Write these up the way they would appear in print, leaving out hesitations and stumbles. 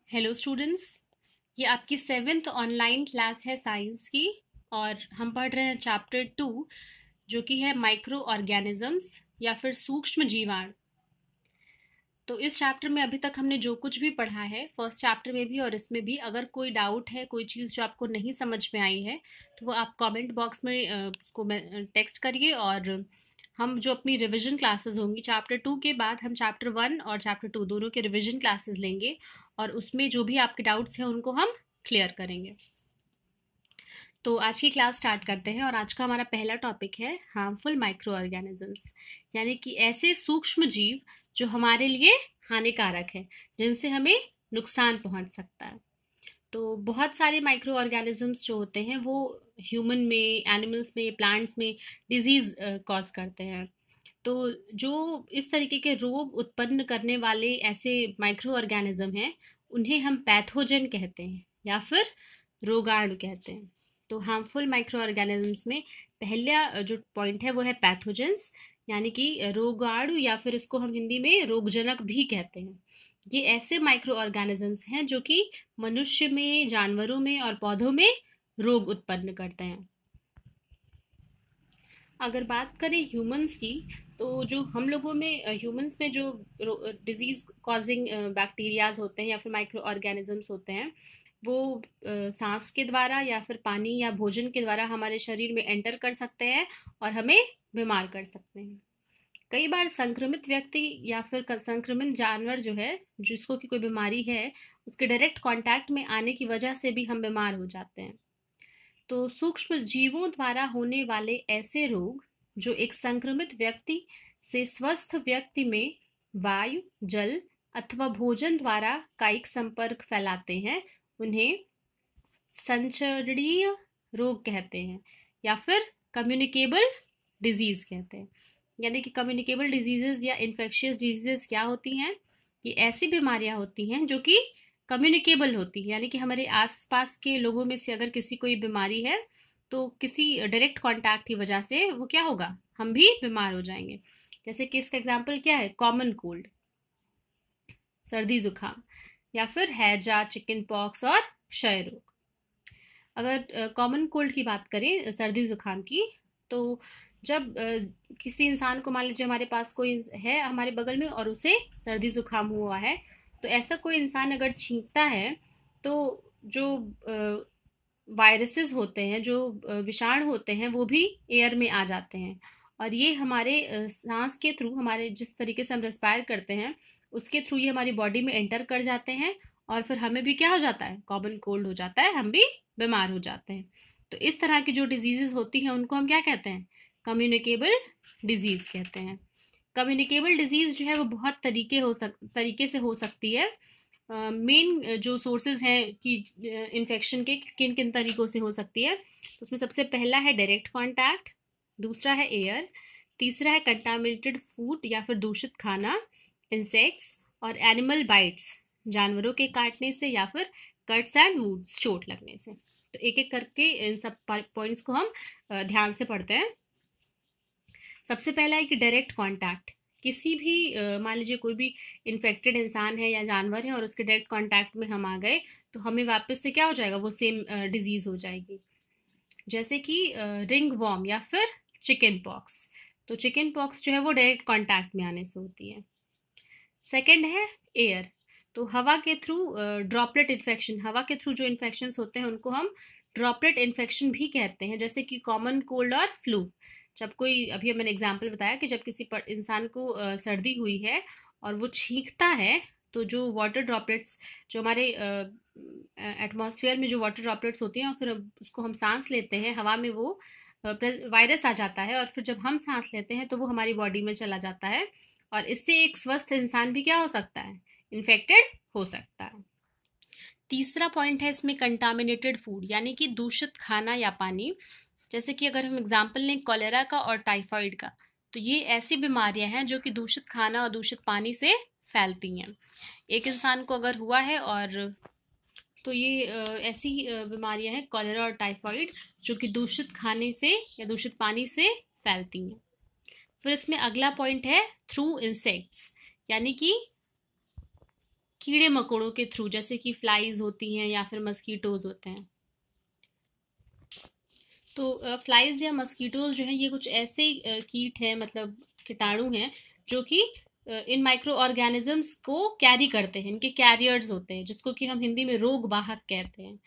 Hello students, ये आपकी 7th online class है साइंस की। और हम पढ़ रहे हैं चैप्टर 2 जो कि है माइक्रो ऑर्गेनिजम्स या फिर सूक्ष्म जीवाणु। तो इस चैप्टर में अभी तक हमने जो कुछ भी पढ़ा है फर्स्ट चैप्टर में भी और इसमें भी, अगर कोई डाउट है, कोई चीज़ जो आपको नहीं समझ में आई है तो वो आप कमेंट बॉक्स में उसको टेक्स्ट करिए। और हम जो अपनी रिवीजन क्लासेस होंगी चैप्टर 2 के बाद, हम चैप्टर 1 और चैप्टर 2 दोनों के रिवीजन क्लासेस लेंगे और उसमें जो भी आपके डाउट्स हैं उनको हम क्लियर करेंगे। तो आज की क्लास स्टार्ट करते हैं और आज का हमारा पहला टॉपिक है हार्मफुल माइक्रो ऑर्गेनिजम्स, यानी कि ऐसे सूक्ष्म जीव जो हमारे लिए हानिकारक है, जिनसे हमें नुकसान पहुंच सकता है। तो बहुत सारे माइक्रो ऑर्गेनिजम्स जो होते हैं वो ह्यूमन में, एनिमल्स में, प्लांट्स में डिजीज कॉज करते हैं। तो जो इस तरीके के रोग उत्पन्न करने वाले ऐसे माइक्रो ऑर्गेनिज्म हैं उन्हें हम पैथोजन कहते हैं या फिर रोगाणु कहते हैं। तो हार्मफुल माइक्रो ऑर्गेनिजम्स में पहला जो पॉइंट है वो है पैथोजेंस, यानी कि रोगाणु, या फिर इसको हम हिंदी में रोगजनक भी कहते हैं। ये ऐसे माइक्रो ऑर्गेनिजम्स हैं जो कि मनुष्य में, जानवरों में और पौधों में रोग उत्पन्न करते हैं। अगर बात करें ह्यूमंस की, तो जो हम लोगों में ह्यूमंस में जो डिजीज कॉजिंग बैक्टीरियाज होते हैं या फिर माइक्रो ऑर्गेनिजम्स होते हैं वो सांस के द्वारा या फिर पानी या भोजन के द्वारा हमारे शरीर में एंटर कर सकते हैं और हमें बीमार कर सकते हैं। कई बार संक्रमित व्यक्ति या फिर संक्रमित जानवर जो है, जिसको की कोई बीमारी है, उसके डायरेक्ट कांटेक्ट में आने की वजह से भी हम बीमार हो जाते हैं। तो सूक्ष्म जीवों द्वारा होने वाले ऐसे रोग जो एक संक्रमित व्यक्ति से स्वस्थ व्यक्ति में वायु, जल अथवा भोजन द्वारा कायिक संपर्क फैलाते हैं, उन्हें संचरणीय रोग कहते हैं या फिर कम्युनिकेबल डिजीज कहते हैं। यानी कि कम्युनिकेबल डिजीजेस या इन्फेक्शियस डिजीजेस क्या होती हैं? ये ऐसी बीमारियां होती हैं जो कि कम्युनिकेबल होती है, यानी कि हमारे आसपास के लोगों में से अगर किसी को ये बीमारी है तो किसी डायरेक्ट कांटेक्ट की वजह से वो क्या होगा, हम भी बीमार हो जाएंगे। जैसे कि इसका एग्जांपल क्या है? कॉमन कोल्ड, सर्दी जुकाम, या फिर हैजा, चिकन पॉक्स और क्षय रोग। अगर कॉमन कोल्ड की बात करें, सर्दी जुकाम की, तो जब किसी इंसान को, मान लीजिए हमारे पास कोई है हमारे बगल में और उसे सर्दी जुकाम हुआ है, तो ऐसा कोई इंसान अगर छींकता है तो जो वायरसेस होते हैं, जो विषाणु होते हैं, वो भी एयर में आ जाते हैं और ये हमारे सांस के थ्रू, हमारे जिस तरीके से हम रेस्पायर करते हैं उसके थ्रू ये हमारी बॉडी में एंटर कर जाते हैं और फिर हमें भी क्या हो जाता है? कॉमन कोल्ड हो जाता है, हम भी बीमार हो जाते हैं। तो इस तरह की जो डिजीजेस होती हैं उनको हम क्या कहते हैं? कम्युनिकेबल डिजीज कहते हैं। कम्युनिकेबल डिजीज जो है वो बहुत तरीके से हो सकती है। मेन जो सोर्सेज हैं कि इन्फेक्शन के किन किन तरीकों से हो सकती है, उसमें सबसे पहला है डायरेक्ट कांटेक्ट, दूसरा है एयर, तीसरा है कंटामिनेटेड फूड या फिर दूषित खाना, इंसेक्ट्स और एनिमल बाइट्स, जानवरों के काटने से या फिर कट्स एंड वुंड्स, चोट लगने से। तो एक एक करके इन सब पॉइंट्स को हम ध्यान से पढ़ते हैं। सबसे पहला है कि डायरेक्ट कांटेक्ट। किसी भी मान लीजिए कोई भी इन्फेक्टेड इंसान है या जानवर है और उसके डायरेक्ट कांटेक्ट में हम आ गए तो हमें वापस से क्या हो जाएगा? वो सेम डिजीज हो जाएगी। जैसे कि रिंग वॉर्म या फिर चिकन पॉक्स। तो चिकन पॉक्स जो है वो डायरेक्ट कांटेक्ट में आने से होती है। सेकेंड है एयर। तो हवा के थ्रू ड्रॉपलेट इन्फेक्शन, हवा के थ्रू जो इन्फेक्शन होते हैं उनको हम ड्रॉपलेट इन्फेक्शन भी कहते हैं, जैसे कि कॉमन कोल्ड और फ्लू। जब कोई, अभी मैंने एग्जांपल बताया कि जब किसी इंसान को सर्दी हुई है और वो छींकता है तो जो वाटर ड्रॉपलेट्स, जो हमारे एटमॉस्फेयर में जो वाटर ड्रॉपलेट्स होती हैं और फिर उसको हम सांस लेते हैं, हवा में वो वायरस आ जाता है और फिर जब हम सांस लेते हैं तो वो हमारी बॉडी में चला जाता है और इससे एक स्वस्थ इंसान भी क्या हो सकता है? इन्फेक्टेड हो सकता है। तीसरा पॉइंट है इसमें कंटामिनेटेड फूड, यानी कि दूषित खाना या पानी। जैसे कि अगर हम एग्जाम्पल लें कॉलेरा का और टाइफाइड का, तो ये ऐसी बीमारियां हैं जो कि दूषित खाना और दूषित पानी से फैलती हैं। एक इंसान को अगर हुआ है और तो ये ऐसी बीमारियां हैं कॉलेरा और टाइफाइड जो कि दूषित खाने से या दूषित पानी से फैलती हैं। फिर इसमें अगला पॉइंट है थ्रू इंसेक्ट्स, यानी कि कीड़े मकोड़ों के थ्रू, जैसे कि फ्लाइज होती हैं या फिर मस्कीटोज होते हैं। तो फ्लाइज या मस्कीटोज जो है ये कुछ ऐसे कीट हैं, मतलब कीटाणु हैं, जो कि इन माइक्रो ऑर्गेनिजम्स को कैरी करते हैं, इनके कैरियर्स होते हैं, जिसको कि हम हिंदी में रोग वाहक कहते हैं।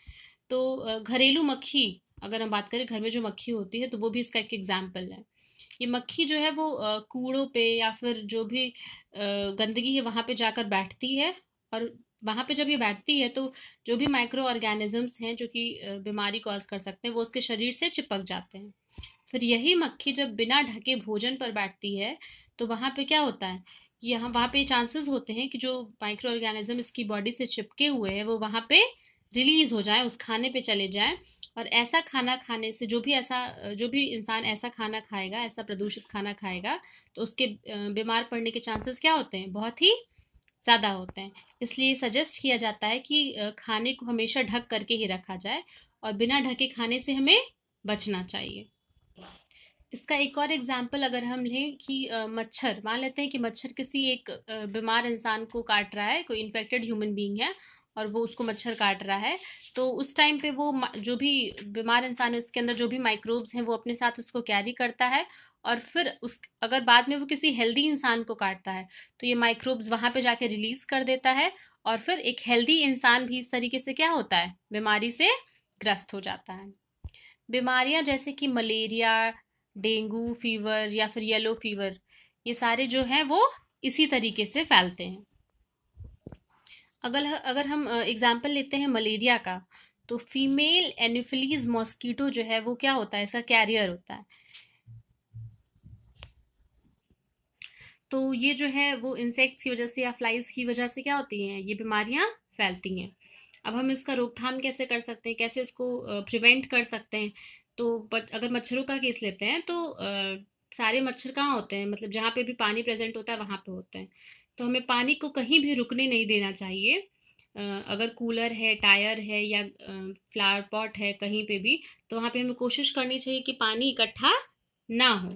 तो घरेलू मक्खी, अगर हम बात करें घर में जो मक्खी होती है, तो वो भी इसका एक एग्जाम्पल है। ये मक्खी जो है वो कूड़ों पे या फिर जो भी गंदगी है वहाँ पे जाकर बैठती है, और वहाँ पे जब ये बैठती है तो जो भी माइक्रो ऑर्गेनिजम्स हैं जो कि बीमारी कॉज कर सकते हैं वो उसके शरीर से चिपक जाते हैं। फिर यही मक्खी जब बिना ढके भोजन पर बैठती है तो वहाँ पे क्या होता है कि यहाँ वहाँ पे चांसेस होते हैं कि जो माइक्रो ऑर्गेनिज्म इसकी बॉडी से चिपके हुए हैं वो वहाँ पे रिलीज हो जाए, उस खाने पे चले जाएं, और ऐसा खाना खाने से जो भी इंसान ऐसा खाना खाएगा, ऐसा प्रदूषित खाना खाएगा, तो उसके बीमार पड़ने के चांसेस क्या होते हैं, बहुत ही ज़्यादा होते हैं। इसलिए सजेस्ट किया जाता है कि खाने को हमेशा ढक करके ही रखा जाए, और बिना ढके खाने से हमें बचना चाहिए। इसका एक और एग्जाम्पल अगर हम लें कि मच्छर, मान लेते हैं कि मच्छर किसी एक बीमार इंसान को काट रहा है, कोई इन्फेक्टेड ह्यूमन बीइंग है और वो उसको मच्छर काट रहा है, तो उस टाइम पे वो जो भी बीमार इंसान है उसके अंदर जो भी माइक्रोब्स हैं वो अपने साथ उसको कैरी करता है, और फिर उस अगर बाद में वो किसी हेल्दी इंसान को काटता है तो ये माइक्रोब्स वहाँ पे जाके रिलीज कर देता है, और फिर एक हेल्दी इंसान भी इस तरीके से क्या होता है, बीमारी से ग्रस्त हो जाता है। बीमारियां जैसे कि मलेरिया, डेंगू फीवर या फिर येलो फीवर, ये सारे जो हैं वो इसी तरीके से फैलते हैं। अगर हम एग्जाम्पल लेते हैं मलेरिया का, तो फीमेल एनोफिलीज मॉस्किटो जो है वो क्या होता है, इसका कैरियर होता है। तो ये जो है वो इंसेक्ट्स की वजह से या फ्लाइज की वजह से क्या होती हैं, ये बीमारियां फैलती हैं। अब हम इसका रोकथाम कैसे कर सकते हैं, कैसे इसको प्रिवेंट कर सकते हैं। तो अगर मच्छरों का केस लेते हैं तो सारे मच्छर कहाँ होते हैं, मतलब जहाँ पे भी पानी प्रेजेंट होता है वहाँ पे होते हैं। तो हमें पानी को कहीं भी रुकने नहीं देना चाहिए। अगर कूलर है, टायर है या फ्लावर पॉट है कहीं पे भी, तो वहाँ पे हमें कोशिश करनी चाहिए कि पानी इकट्ठा ना हो,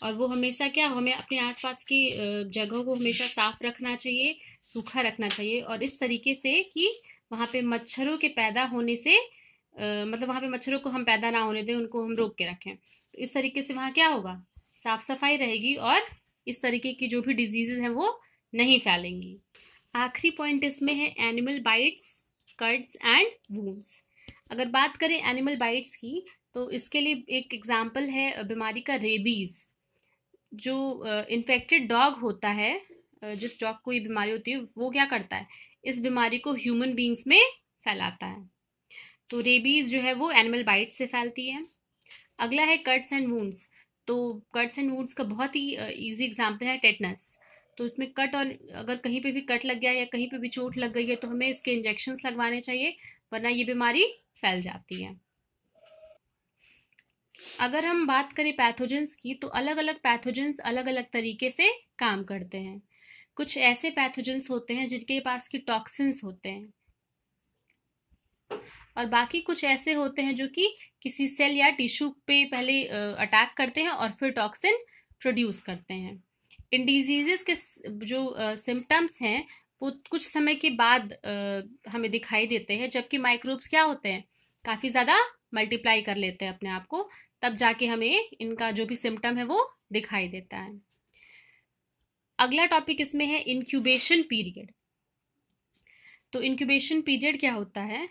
और वो हमेशा क्या, हमें अपने आसपास की जगहों को हमेशा साफ रखना चाहिए, सूखा रखना चाहिए, और इस तरीके से कि वहाँ पे मच्छरों के पैदा होने से मतलब वहाँ पे मच्छरों को हम पैदा ना होने दें, उनको हम रोक के रखें। तो इस तरीके से वहाँ क्या होगा, साफ सफाई रहेगी, और इस तरीके की जो भी डिजीजेज हैं वो नहीं फैलेंगी। आखिरी पॉइंट इसमें है animal bytes, cuts and wounds. अगर बात करें एनिमल बाइट्स की, तो इसके लिए एक एग्जाम्पल है बीमारी का रेबीज। जो इन्फेक्टेड डॉग होता है, जिस डॉग को ये बीमारी होती है, वो क्या करता है, इस बीमारी को ह्यूमन बींग्स में फैलाता है। तो रेबीज जो है वो एनिमल बाइट से फैलती है। अगला है कट्स एंड वुंड्स। तो कट्स एंड वुंड्स का बहुत ही इजी एग्जांपल है टेटनस। तो इसमें कट, और अगर कहीं पे भी कट लग गया या कहीं पे भी चोट लग गई है तो हमें इसके इंजेक्शंस लगवाने चाहिए, वरना ये बीमारी फैल जाती है। अगर हम बात करें पैथोजेंस की, तो अलग अलग पैथोजेंस अलग अलग तरीके से काम करते हैं। कुछ ऐसे पैथोजेंस होते हैं जिनके पास की टॉक्सिन्स होते हैं, और बाकी कुछ ऐसे होते हैं जो कि किसी सेल या टिश्यू पे पहले अटैक करते हैं और फिर टॉक्सिन प्रोड्यूस करते हैं। इन डिजीजेस के जो सिम्टम्स हैं वो कुछ समय के बाद हमें दिखाई देते हैं, जबकि माइक्रोब्स क्या होते हैं, काफ़ी ज़्यादा मल्टीप्लाई कर लेते हैं अपने आप को, तब जाके हमें इनका जो भी सिम्टम है वो दिखाई देता है। अगला टॉपिक इसमें है इंक्यूबेशन पीरियड। तो इंक्यूबेशन पीरियड क्या होता है,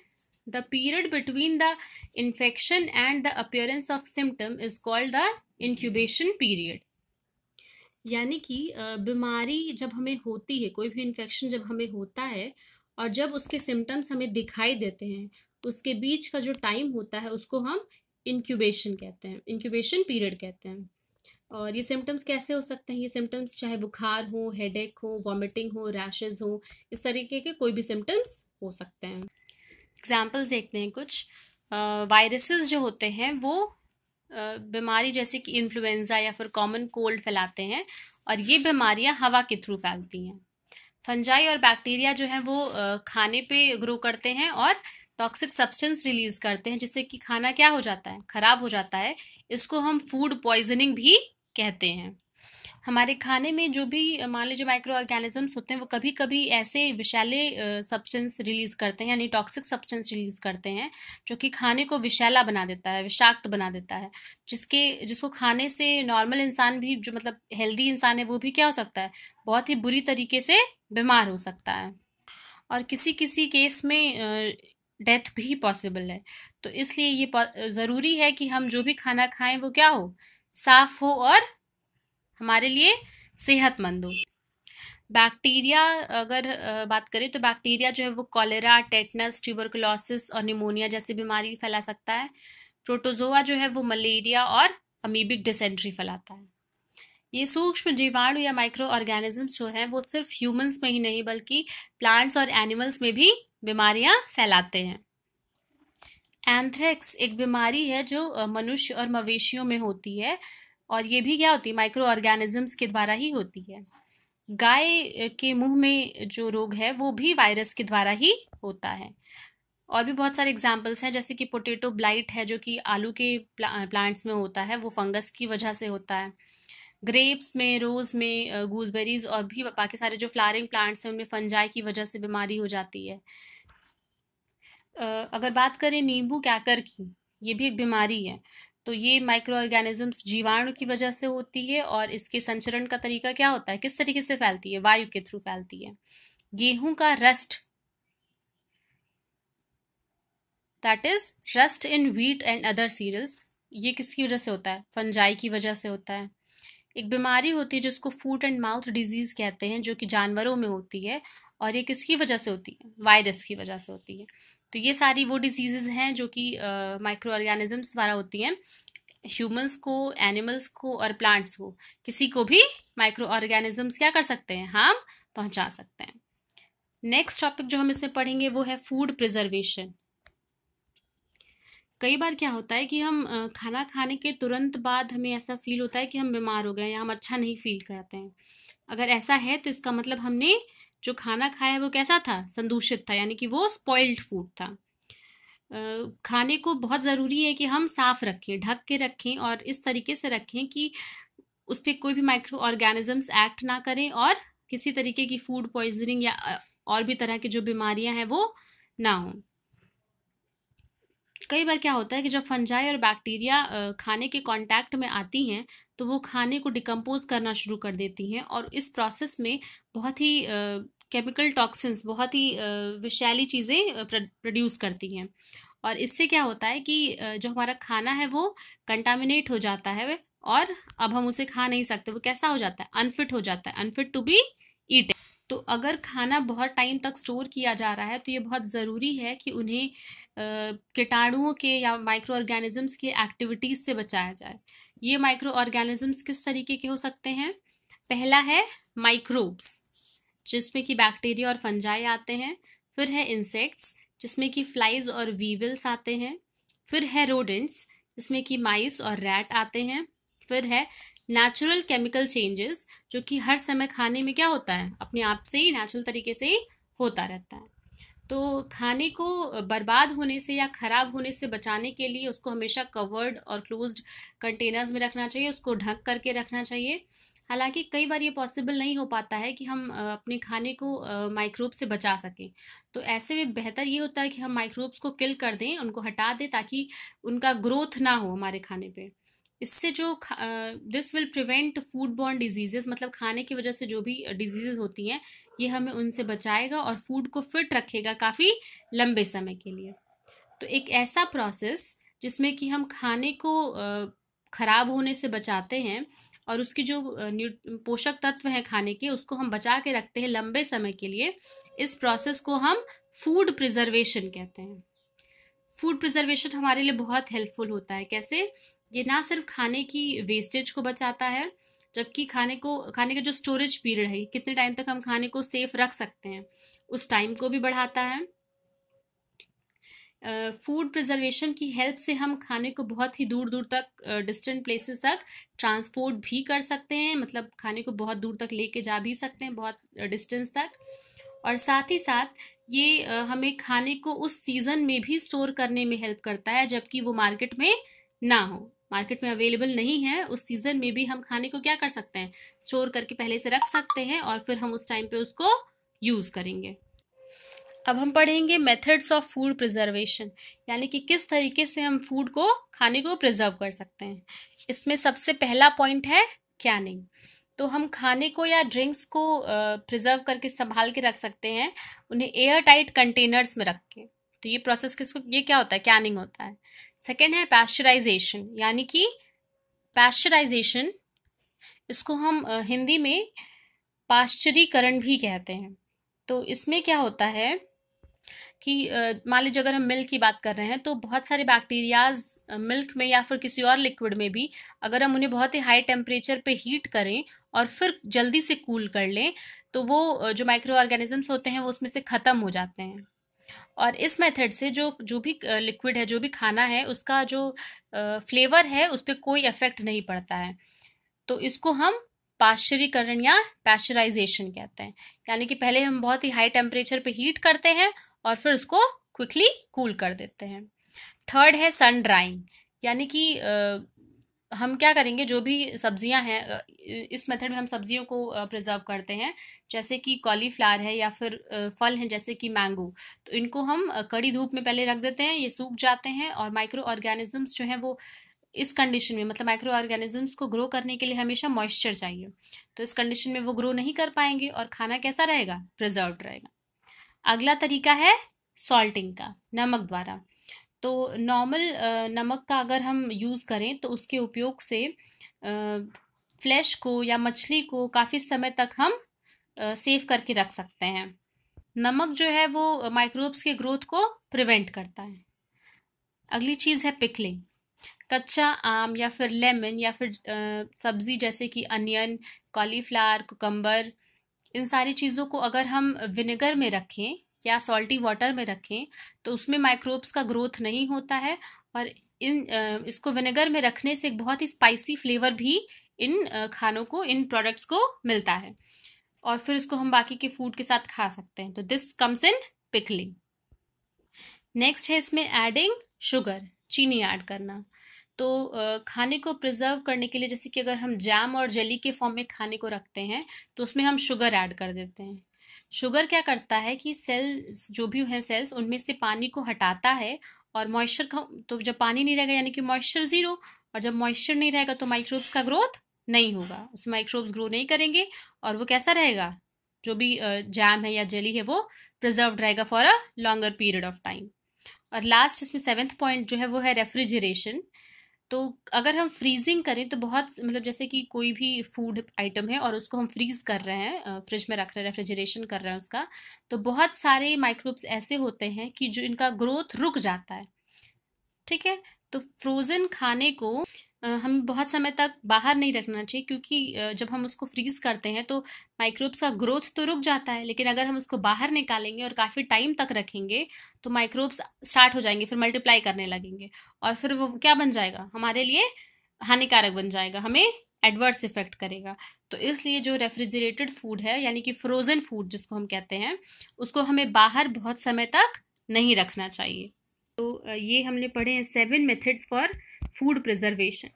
the period between the infection and the appearance of symptom is called the incubation period. यानी कि बीमारी जब हमें होती है, कोई भी इन्फेक्शन जब हमें होता है और जब उसके सिम्टम्स हमें दिखाई देते हैं, उसके बीच का जो टाइम होता है उसको हम इंक्यूबेशन कहते हैं, इंक्यूबेशन पीरियड कहते हैं। और ये सिम्टम्स कैसे हो सकते हैं, ये सिम्टम्स चाहे बुखार हो, हेडेक हो, वॉमिटिंग हो, रैशेज हो, इस तरीके के कोई भी सिम्टम्स हो सकते हैं। एग्जाम्पल्स देखते हैं कुछ। वायरसेस जो होते हैं वो बीमारी जैसे कि इन्फ्लुएंजा या फिर कॉमन कोल्ड फैलाते हैं, और ये बीमारियां हवा के थ्रू फैलती हैं। फंजाई और बैक्टीरिया जो है वो खाने पे ग्रो करते हैं और टॉक्सिक सब्सटेंस रिलीज करते हैं, जिससे कि खाना क्या हो जाता है, खराब हो जाता है। इसको हम फूड पॉइजनिंग भी कहते हैं। हमारे खाने में जो भी मान लीजिए माइक्रो ऑर्गेनिजम्स होते हैं वो कभी कभी ऐसे विषैले सब्सटेंस रिलीज करते हैं, यानी टॉक्सिक सब्सटेंस रिलीज करते हैं जो कि खाने को विषैला बना देता है, विषाक्त बना देता है, जिसको खाने से नॉर्मल इंसान भी, जो मतलब हेल्दी इंसान है, वो भी क्या हो सकता है, बहुत ही बुरी तरीके से बीमार हो सकता है, और किसी किसी केस में डेथ भी पॉसिबल है। तो इसलिए ये ज़रूरी है कि हम जो भी खाना खाएं वो क्या हो, साफ हो और हमारे लिए सेहतमंद हो। बैक्टीरिया अगर बात करें तो बैक्टीरिया जो है वो कॉलेरा, टेटनस, ट्यूबरकुलोसिस और निमोनिया जैसी बीमारी फैला सकता है। प्रोटोजोआ जो है वो मलेरिया और अमीबिक डिसेंट्री फैलाता है। ये सूक्ष्म जीवाणु या माइक्रो ऑर्गेनिजम्स जो हैं वो सिर्फ ह्यूमंस में ही नहीं बल्कि प्लांट्स और एनिमल्स में भी बीमारियां फैलाते हैं। एंथ्रेक्स एक बीमारी है जो मनुष्य और मवेशियों में होती है, और ये भी क्या होती है, माइक्रो ऑर्गेनिजम्स के द्वारा ही होती है। गाय के मुंह में जो रोग है वो भी वायरस के द्वारा ही होता है। और भी बहुत सारे एग्जाम्पल्स हैं, जैसे कि पोटैटो ब्लाइट है जो कि आलू के प्लांट्स में होता है, वो फंगस की वजह से होता है। ग्रेप्स में, रोज में, गूसबेरीज और भी बाकी सारे जो फ्लावरिंग प्लांट्स हैं उनमें फंजाई की वजह से बीमारी हो जाती है। अगर बात करें नींबू कैकर की, ये भी एक बीमारी है। तो ये माइक्रो ऑर्गेनिजम्स जीवाणु की वजह से होती है, और इसके संचरण का तरीका क्या होता है, किस तरीके से फैलती है, वायु के थ्रू फैलती है। गेहूं का rust, that is rust in wheat and other cereals, ये किसकी वजह से होता है, फंजाई की वजह से होता है। एक बीमारी होती है जिसको फूट एंड माउथ डिजीज कहते हैं, जो कि जानवरों में होती है, और ये किसकी वजह से होती है, वायरस की वजह से होती है। तो ये सारी वो डिजीजेज हैं जो कि माइक्रो ऑर्गेनिजम्स द्वारा होती हैं। ह्यूमंस को, एनिमल्स को और प्लांट्स को, किसी को भी माइक्रो ऑर्गेनिजम्स क्या कर सकते हैं, हार्म पहुंचा सकते हैं। नेक्स्ट टॉपिक जो हम इसमें पढ़ेंगे वो है फूड प्रिजर्वेशन। कई बार क्या होता है कि हम खाना खाने के तुरंत बाद हमें ऐसा फील होता है कि हम बीमार हो गए या हम अच्छा नहीं फील करते हैं। अगर ऐसा है तो इसका मतलब हमने जो खाना खाया है वो कैसा था, संदूषित था, यानी कि वो स्पॉइल्ड फूड था। खाने को बहुत ज़रूरी है कि हम साफ रखें, ढक के रखें, और इस तरीके से रखें कि उस पर कोई भी माइक्रो ऑर्गेनिजम्स एक्ट ना करें और किसी तरीके की फूड पॉइजनिंग या और भी तरह की जो बीमारियां हैं वो ना हों। कई बार क्या होता है कि जब फंजाई और बैक्टीरिया खाने के कांटेक्ट में आती हैं तो वो खाने को डिकम्पोज करना शुरू कर देती हैं, और इस प्रोसेस में बहुत ही केमिकल टॉक्सिन्स, बहुत ही विषैली चीज़ें प्रोड्यूस करती हैं, और इससे क्या होता है कि जो हमारा खाना है वो कंटामिनेट हो जाता है, और अब हम उसे खा नहीं सकते, वो कैसा हो जाता है, अनफिट हो जाता है, अनफिट टू बी ईटेन। तो अगर खाना बहुत टाइम तक स्टोर किया जा रहा है तो ये बहुत ज़रूरी है कि उन्हें कीटाणुओं के या माइक्रो ऑर्गेनिजम्स के एक्टिविटीज़ से बचाया जाए। ये माइक्रो ऑर्गेनिजम्स किस तरीके के हो सकते हैं, पहला है माइक्रोब्स, जिसमें कि बैक्टीरिया और फंजाई आते हैं। फिर है इंसेक्ट्स, जिसमें कि फ्लाइज और वीवल्स आते हैं। फिर है रोडेंट्स, जिसमें कि माइस और रैट आते हैं। फिर है नेचुरल केमिकल चेंजेस, जो कि हर समय खाने में क्या होता है, अपने आप से ही नेचुरल तरीके से ही होता रहता है। तो खाने को बर्बाद होने से या खराब होने से बचाने के लिए उसको हमेशा कवर्ड और क्लोज्ड कंटेनर्स में रखना चाहिए, उसको ढक करके रखना चाहिए। हालांकि कई बार ये पॉसिबल नहीं हो पाता है कि हम अपने खाने को माइक्रोब से बचा सकें, तो ऐसे में बेहतर ये होता है कि हम माइक्रोब्स को किल कर दें, उनको हटा दें, ताकि उनका ग्रोथ ना हो हमारे खाने पे। इससे जो this will prevent food borne diseases, मतलब खाने की वजह से जो भी डिजीजेस होती हैं ये हमें उनसे बचाएगा और फूड को फिट रखेगा काफ़ी लंबे समय के लिए। तो एक ऐसा प्रोसेस जिसमें कि हम खाने को खराब होने से बचाते हैं, और उसकी जो पोषक तत्व हैं खाने के, उसको हम बचा के रखते हैं लंबे समय के लिए, इस प्रोसेस को हम फूड प्रिजर्वेशन कहते हैं। फूड प्रिजर्वेशन हमारे लिए बहुत हेल्पफुल होता है। कैसे? ये ना सिर्फ खाने की वेस्टेज को बचाता है, जबकि खाने का जो स्टोरेज पीरियड है, कितने टाइम तक हम खाने को सेफ रख सकते हैं, उस टाइम को भी बढ़ाता है। फूड प्रिजर्वेशन की हेल्प से हम खाने को बहुत ही दूर दूर तक, डिस्टेंट प्लेसेस तक ट्रांसपोर्ट भी कर सकते हैं, मतलब खाने को बहुत दूर तक लेके जा भी सकते हैं, बहुत डिस्टेंस तक। और साथ ही साथ ये हमें खाने को उस सीजन में भी स्टोर करने में हेल्प करता है जबकि वो मार्केट में ना हो। मार्केट में अवेलेबल नहीं है, उस सीजन में भी हम खाने को क्या कर सकते हैं, स्टोर करके पहले से रख सकते हैं और फिर हम उस टाइम पे उसको यूज करेंगे। अब हम पढ़ेंगे मेथड्स ऑफ फूड प्रिजर्वेशन, यानी कि किस तरीके से हम फूड को, खाने को प्रिजर्व कर सकते हैं। इसमें सबसे पहला पॉइंट है कैनिंग। तो हम खाने को या ड्रिंक्स को प्रिजर्व करके संभाल के रख सकते हैं, उन्हें एयर टाइट कंटेनर्स में रख के। तो ये प्रोसेस किसको, ये क्या होता है, कैनिंग होता है। सेकेंड है पैस्चराइजेशन, यानी कि पैस्चराइजेशन, इसको हम हिंदी में पाश्चरीकरण भी कहते हैं। तो इसमें क्या होता है कि मान लीजिए अगर हम मिल्क की बात कर रहे हैं तो बहुत सारे बैक्टीरियाज मिल्क में या फिर किसी और लिक्विड में भी, अगर हम उन्हें बहुत ही हाई टेम्परेचर पे हीट करें और फिर जल्दी से कूल कर लें तो वो जो माइक्रो ऑर्गेनिजम्स होते हैं वो उसमें से ख़त्म हो जाते हैं। और इस मेथड से जो जो भी लिक्विड है, जो भी खाना है, उसका जो फ्लेवर है उस पर कोई इफेक्ट नहीं पड़ता है। तो इसको हम पाश्चरीकरण या पैस्चराइजेशन कहते हैं। यानी कि पहले हम बहुत ही हाई टेम्परेचर पे हीट करते हैं और फिर उसको क्विकली कूल कर देते हैं। थर्ड है सन ड्राइंग, यानी कि हम क्या करेंगे, जो भी सब्जियां हैं, इस मेथड में हम सब्जियों को प्रिजर्व करते हैं, जैसे कि कॉलीफ्लावर है या फिर फल हैं जैसे कि मैंगो। तो इनको हम कड़ी धूप में पहले रख देते हैं, ये सूख जाते हैं और माइक्रो ऑर्गेनिजम्स जो हैं वो इस कंडीशन में, मतलब माइक्रो ऑर्गेनिजम्स को ग्रो करने के लिए हमेशा मॉइस्चर चाहिए, तो इस कंडीशन में वो ग्रो नहीं कर पाएंगे और खाना कैसा रहेगा, प्रिजर्व्ड रहेगा। अगला तरीका है सॉल्टिंग का, नमक द्वारा। तो नॉर्मल नमक का अगर हम यूज़ करें तो उसके उपयोग से फ्लैश को या मछली को काफ़ी समय तक हम सेव करके रख सकते हैं। नमक जो है वो माइक्रोब्स के ग्रोथ को प्रिवेंट करता है। अगली चीज़ है पिकलिंग। कच्चा आम या फिर लेमन या फिर सब्ज़ी जैसे कि अनियन, कॉलीफ्लावर, कुकम्बर, इन सारी चीज़ों को अगर हम विनेगर में रखें या सॉल्टी वाटर में रखें तो उसमें माइक्रोब्स का ग्रोथ नहीं होता है और इसको विनेगर में रखने से एक बहुत ही स्पाइसी फ्लेवर भी इन खानों को, इन प्रोडक्ट्स को मिलता है और फिर इसको हम बाकी के फूड के साथ खा सकते हैं। तो this comes in pickling. Next है इसमें एडिंग शुगर, चीनी ऐड करना। तो खाने को प्रिजर्व करने के लिए, जैसे कि अगर हम जैम और जेली के फॉर्म में खाने को रखते हैं तो उसमें हम शुगर ऐड कर देते हैं। शुगर क्या करता है कि सेल्स जो भी हैं, सेल्स उनमें से पानी को हटाता है और मॉइस्चर का, तो जब पानी नहीं रहेगा यानी कि मॉइस्चर ज़ीरो, और जब मॉइस्चर नहीं रहेगा तो माइक्रोब्स का ग्रोथ नहीं होगा, उसमें माइक्रोब्स ग्रो नहीं करेंगे और वो कैसा रहेगा, जो भी जैम है या जेली है वो प्रिजर्व्ड रहेगा for a longer period of time. और लास्ट इसमें 7th पॉइंट जो है वो है रेफ्रिजरेशन। तो अगर हम फ्रीजिंग करें तो बहुत, मतलब जैसे कि कोई भी फूड आइटम है और उसको हम फ्रीज कर रहे हैं, फ्रिज में रख रहे हैं, रेफ्रिजरेशन कर रहे हैं उसका, तो बहुत सारे माइक्रोब्स ऐसे होते हैं कि जो इनका ग्रोथ रुक जाता है। ठीक है, तो फ्रोज़न खाने को हम बहुत समय तक बाहर नहीं रखना चाहिए, क्योंकि जब हम उसको फ्रीज करते हैं तो माइक्रोब्स का ग्रोथ तो रुक जाता है, लेकिन अगर हम उसको बाहर निकालेंगे और काफ़ी टाइम तक रखेंगे तो माइक्रोब्स स्टार्ट हो जाएंगे, फिर मल्टीप्लाई करने लगेंगे और फिर वो क्या बन जाएगा, हमारे लिए हानिकारक बन जाएगा, हमें एडवर्स इफेक्ट करेगा। तो इसलिए जो रेफ्रिजरेटेड फूड है, यानी कि फ्रोज़न फूड जिसको हम कहते हैं, उसको हमें बाहर बहुत समय तक नहीं रखना चाहिए। तो ये हमने पढ़े हैं 7 methods for food preservation.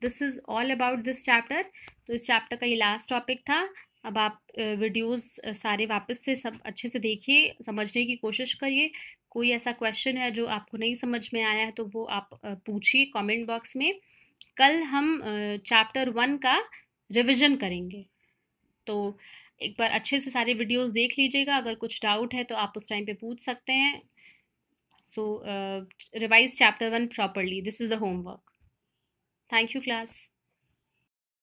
This is all about this chapter. तो इस चैप्टर का ये लास्ट टॉपिक था। अब आप वीडियोस सारे वापस से सब अच्छे से देखिए, समझने की कोशिश करिए। कोई ऐसा क्वेश्चन है जो आपको नहीं समझ में आया है तो वो आप पूछिए कमेंट बॉक्स में। कल हम चैप्टर 1 का रिविज़न करेंगे, तो एक बार अच्छे से सारे वीडियोस देख लीजिएगा। अगर कुछ डाउट है तो आप उस टाइम पे पूछ सकते हैं। So revise chapter 1 properly. This is the homework. Thank you, class.